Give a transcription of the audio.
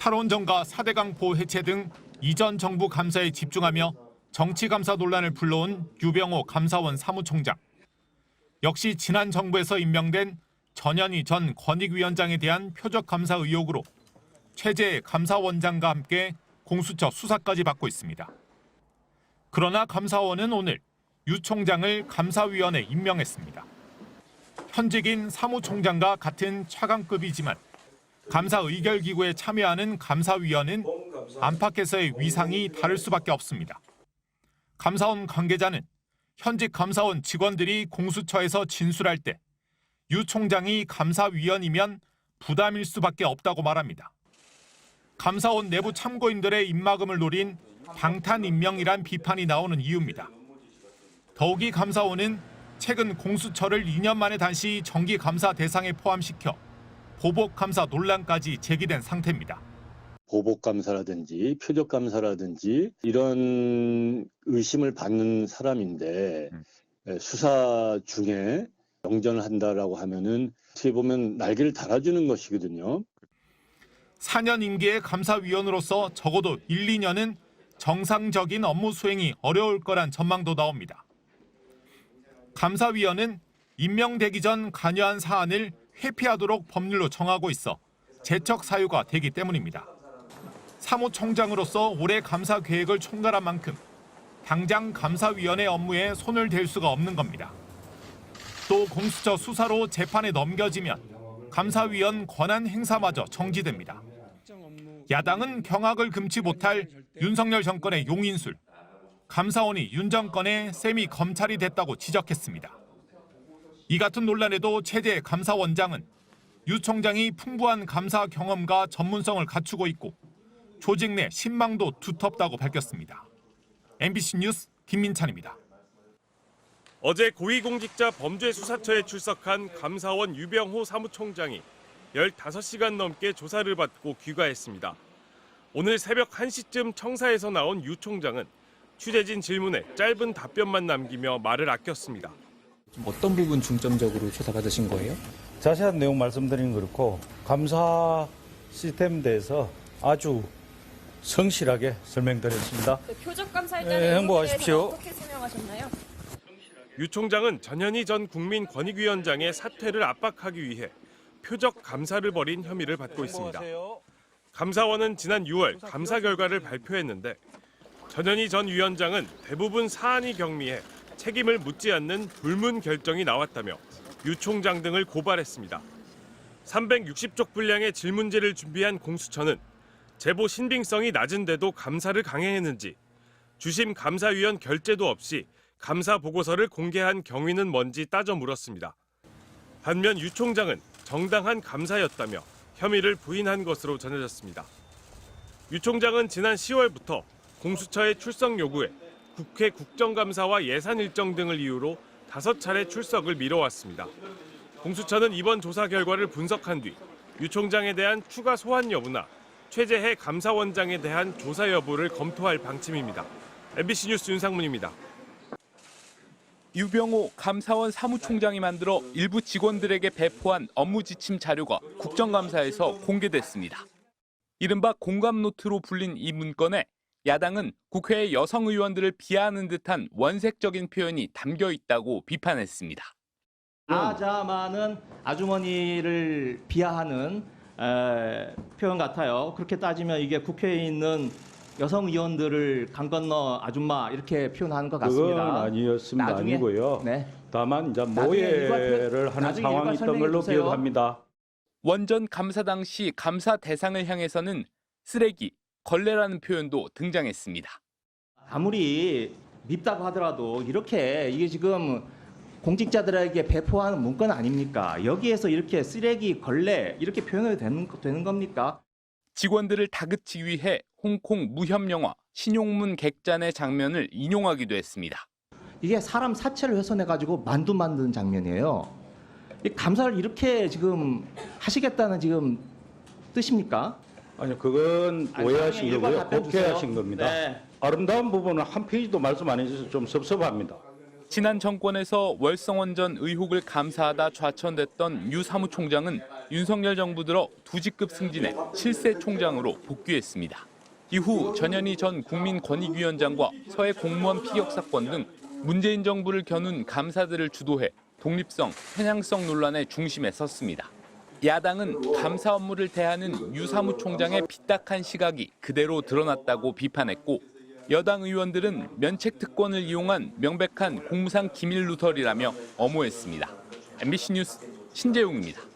탈원전과 4대 강포 해체 등 이전 정부 감사에 집중하며 정치 감사 논란을 불러온 유병호 감사원 사무총장. 역시 지난 정부에서 임명된 전현희 전 권익위원장에 대한 표적 감사 의혹으로 최재 감사원장과 함께 공수처 수사까지 받고 있습니다. 그러나 감사원은 오늘 유 총장을 감사위원에 임명했습니다. 현직인 사무총장과 같은 차관급이지만 감사 의결기구에 참여하는 감사위원은 안팎에서의 위상이 다를 수밖에 없습니다. 감사원 관계자는 현직 감사원 직원들이 공수처에서 진술할 때 유 총장이 감사위원이면 부담일 수밖에 없다고 말합니다. 감사원 내부 참고인들의 입막음을 노린 방탄 임명이란 비판이 나오는 이유입니다. 더욱이 감사원은 최근 공수처를 2년 만에 다시 정기 감사 대상에 포함시켜 보복 감사 논란까지 제기된 상태입니다. 보복 감사라든지 표적 감사라든지 이런 의심을 받는 사람인데 수사 중에 영전을 한다라고 하면은 어떻게 보면 날개를 달아주는 것이거든요. 4년 임기의 감사위원으로서 적어도 1, 2년은 정상적인 업무 수행이 어려울 거란 전망도 나옵니다. 감사위원은 임명되기 전 관여한 사안을 회피하도록 법률로 정하고 있어 제척 사유가 되기 때문입니다. 사무총장으로서 올해 감사 계획을 총괄한 만큼 당장 감사위원회 업무에 손을 댈 수가 없는 겁니다. 또 공수처 수사로 재판에 넘겨지면 감사위원 권한 행사마저 정지됩니다. 야당은 경악을 금치 못할 윤석열 정권의 용인술, 감사원이 윤 정권의 세미 검찰이 됐다고 지적했습니다. 이 같은 논란에도 최재 감사원장은 유 총장이 풍부한 감사 경험과 전문성을 갖추고 있고 조직 내 신망도 두텁다고 밝혔습니다. MBC 뉴스 김민찬입니다. 어제 고위공직자 범죄수사처에 출석한 감사원 유병호 사무총장이 15시간 넘게 조사를 받고 귀가했습니다. 오늘 새벽 1시쯤 청사에서 나온 유 총장은 취재진 질문에 짧은 답변만 남기며 말을 아꼈습니다. 어떤 부분 중점적으로 조사받으신 거예요? 자세한 내용 말씀드리는 거 그렇고 감사 시스템에 대해서 아주 성실하게 설명드렸습니다. 표적 감사할 때는 행복하십시오. 어떻게 설명하셨나요? 유 총장은 전현희 전 국민권익위원장의 사퇴를 압박하기 위해 표적 감사를 벌인 혐의를 받고 있습니다. 감사원은 지난 6월 감사 결과를 발표했는데 전현희 전 위원장은 대부분 사안이 경미해 책임을 묻지 않는 불문 결정이 나왔다며 유 총장 등을 고발했습니다. 360쪽 분량의 질문지를 준비한 공수처는 제보 신빙성이 낮은데도 감사를 강행했는지, 주심 감사위원 결재도 없이 감사 보고서를 공개한 경위는 뭔지 따져 물었습니다. 반면 유 총장은 정당한 감사였다며 혐의를 부인한 것으로 전해졌습니다. 유 총장은 지난 10월부터 공수처의 출석 요구에 국회 국정감사와 예산 일정 등을 이유로 5차례 출석을 미뤄왔습니다. 공수처는 이번 조사 결과를 분석한 뒤 유 총장에 대한 추가 소환 여부나 최재해 감사원장에 대한 조사 여부를 검토할 방침입니다. MBC 뉴스 윤상문입니다. 유병호 감사원 사무총장이 만들어 일부 직원들에게 배포한 업무 지침 자료가 국정감사에서 공개됐습니다. 이른바 공감노트로 불린 이 문건에 야당은 국회의 여성 의원들을 비하하는 듯한 원색적인 표현이 담겨 있다고 비판했습니다. 아자마는 아주머니를 비하하는 표현 같아요. 그렇게 따지면 이게 국회에 있는 여성 의원들을 강 건너 아줌마 이렇게 표현하는 것 같습니다. 그건 아니었습니다. 나중에, 아니고요. 네. 다만 이제 모해를 하는 상황이 있던 걸로 기억합니다. 원전 감사 당시 감사 대상을 향해서는 쓰레기, 걸레라는 표현도 등장했습니다. 아무리 밉다고 하더라도 이렇게 이게 지금 공직자들에게 배포하는 문건 아닙니까? 여기에서 이렇게 쓰레기, 걸레 이렇게 표현이 되는 겁니까? 직원들을 다그치기 위해 홍콩 무협 영화 신용문 객잔의 장면을 인용하기도 했습니다. 이게 사람 사체를 훼손해가지고 만두 만드는 장면이에요. 이 감사를 이렇게 지금 하시겠다는 지금 뜻입니까? 아니요, 그건 오해하신 거고요. 오해하신 겁니다. 네. 아름다운 부분은 한 페이지도 말씀 안 해주셔서 좀 섭섭합니다. 지난 정권에서 월성원전 의혹을 감사하다 좌천됐던 유 사무총장은 윤석열 정부 들어 2직급 승진해 7세 총장으로 복귀했습니다. 이후 전현희 전 국민권익위원장과 서해 공무원 피격 사건 등 문재인 정부를 겨눈 감사들을 주도해 독립성, 편향성 논란의 중심에 섰습니다. 야당은 감사 업무를 대하는 유 사무총장의 삐딱한 시각이 그대로 드러났다고 비판했고, 여당 의원들은 면책 특권을 이용한 명백한 공무상 기밀 누설이라며 엄호했습니다. MBC 뉴스 신재웅입니다.